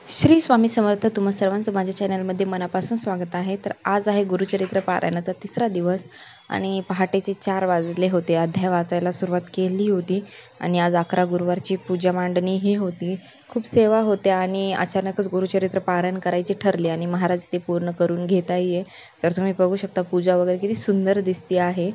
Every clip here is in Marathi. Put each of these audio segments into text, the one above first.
श्री स्वामी समर्थ. तुम्हा सर्वांचं माझ्या चॅनलमध्ये मनापासून स्वागत आहे. तर आज आहे गुरुचरित्र पारायणाचा तिसरा दिवस आणि पहाटेचे 4 वाजले होते. अध्याय वाचायला सुरुवात केली होती आणि आज 11 गुरुवारची पूजा मांडणी ही होती. खूप सेवा होत्या आणि अचानकच गुरुचरित्र पारायण करायचे ठरले आणि महाराज ते पूर्ण करून घेत आहे. तर तुम्ही बघू शकता पूजा वगैरे किती सुंदर दिसते आहे.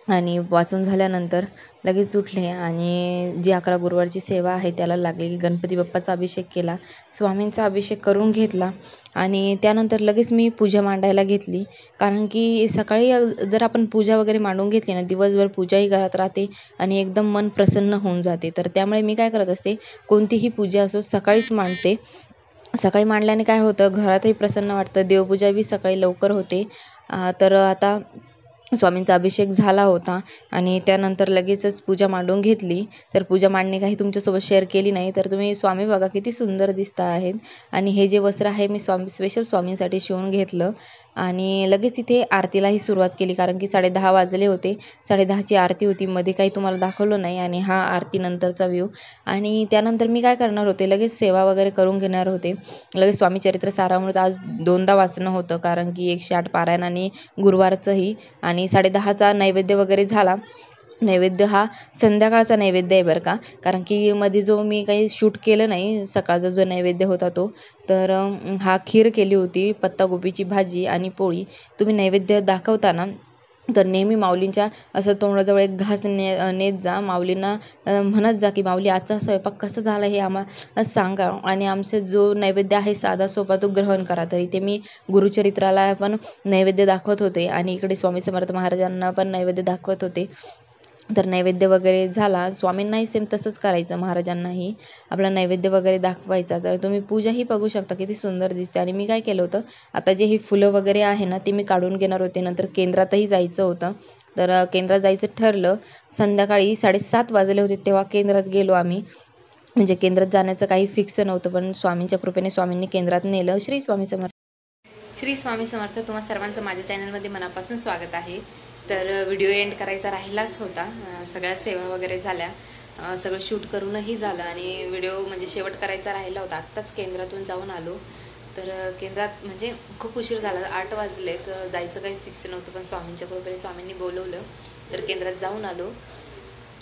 आणि वाचून झाल्यानंतर लगेच उठले आणि जी 11 गुरुवारची सेवा आहे त्याला लागली. गणपती बाप्पाचा अभिषेक केला, स्वामींचा अभिषेक करून घेतला आणि त्यानंतर लगेच मी पूजा मांडायला घेतली. कारण की सकाळी जर आपण पूजा वगैरे मांडून घेतली ना, दिवसभर पूजाही घरात राहते आणि एकदम मन प्रसन्न होऊन जाते. तर त्यामुळे मी काय करत असते, कोणतीही पूजा असो सकाळीच मांडते. सकाळी मांडल्याने काय होतं, घरातही प्रसन्न वाटतं, देवपूजा बी सकाळी लवकर होते. तर आता स्वामींचा अभिषेक झाला होता आणि त्यानंतर लगेचच पूजा मांडून घेतली. तर पूजा मांडणी काही तुमच्यासोबत शेअर केली नाही. तर तुम्ही स्वामी बघा किती सुंदर दिसत आहेत आणि हे जे वस्त्र आहे मी स्पेशल स्वामींसाठी शिवून घेतलं आणि लगेच इथे आरतीलाही सुरुवात केली. कारण की 10:30 वाजले होते. 10:30ची आरती होती. मध्ये काही तुम्हाला दाखवलं नाही आणि हा आरतीनंतरचा व्ह्यू. आणि त्यानंतर मी काय करणार होते, लगेच सेवा वगैरे करून घेणार होते. लगेच स्वामीचरित्र सारामृत आज 2दा वाचणं होतं, कारण की 108 पारायण आणि गुरुवारचंही. आणि 10:30चा नैवेद्य वगैरे झाला. नैवेद्य हा संध्याकाळचा नैवेद्य आहे बरं का, कारण की मध्ये जो मी काही शूट केलं नाही सकाळचा जो नैवेद्य होता तो. तर हा खीर केली होती, पत्तागोबीची भाजी आणि पोळी. तुम्ही नैवेद्य दाखवताना तर नेहमी माऊलींच्या असं तोंडाजवळ एक घास नेत जा. माऊलींना म्हणत जा की माऊली आजचा स्वयंपाक कसा झाला हे आम्हाला सांगा आणि आमचा जो नैवेद्य आहे साधा सोपा तो ग्रहण करा. तर इथे मी गुरुचरित्राला पण नैवेद्य दाखवत होते आणि इकडे स्वामी समर्थ महाराजांना पण नैवेद्य दाखवत होते. तर नैवेद्य वगैरे झाला. स्वामींनाही सेम तसंच करायचं, महाराजांनाही आपला नैवेद्य वगैरे दाखवायचा. तर तुम्ही पूजाही बघू शकता किती सुंदर दिसते. आणि मी काय केलं होतं, आता जे ही फुलं वगैरे आहे ना ती मी काढून घेणार होते. नंतर केंद्रातही जायचं होतं. तर केंद्रात जायचं ठरलं. संध्याकाळी 7:30 वाजले होते तेव्हा केंद्रात गेलो आम्ही. म्हणजे केंद्रात जाण्याचं काही फिक्स नव्हतं, पण स्वामींच्या कृपेने स्वामींनी केंद्रात नेलं. श्री स्वामी समर्थ. श्री स्वामी समर्थ. तुम्हा सर्वांचं माझ्या चॅनलमध्ये मनापासून स्वागत आहे. तर व्हिडिओ एंड करायचा राहिलाच होता. सगळ्या सेवा वगैरे झाल्या, सगळं शूट करूनही झालं आणि व्हिडिओ म्हणजे शेवट करायचा राहिला होता. आत्ताच केंद्रातून जाऊन आलो. तर केंद्रात म्हणजे खूप उशीर झाला, 8 वाजले. तर जायचं काही फिक्स नव्हतं, पण स्वामींच्या कृपेने स्वामींनी बोलवलं तर केंद्रात जाऊन आलो.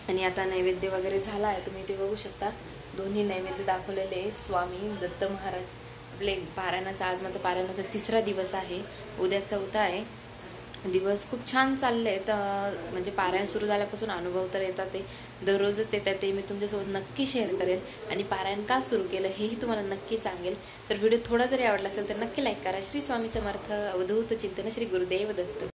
आणि आता नैवेद्य वगैरे झाला आहे, तुम्ही ते बघू शकता. दोन्ही नैवेद्य दाखवलेले स्वामी दत्त महाराज. आपले पारायणाचा आज माझा पारायणाचा तिसरा दिवस आहे, उद्या 4था आहे. दिवस खूप छान चालले आहेत. म्हणजे पारायण सुरू झाल्यापासून अनुभव तर येतात, ते दररोजच येतात, ते मी तुमच्यासोबत नक्की शेअर करेल. आणि पारायण का सुरू केलं हेही तुम्हाला नक्की सांगेल. तर व्हिडिओ थोडा जरी आवडला असेल तर नक्की लाईक करा. श्री स्वामी समर्थ. अवधूत चिंतन. श्री गुरुदेव दत्त.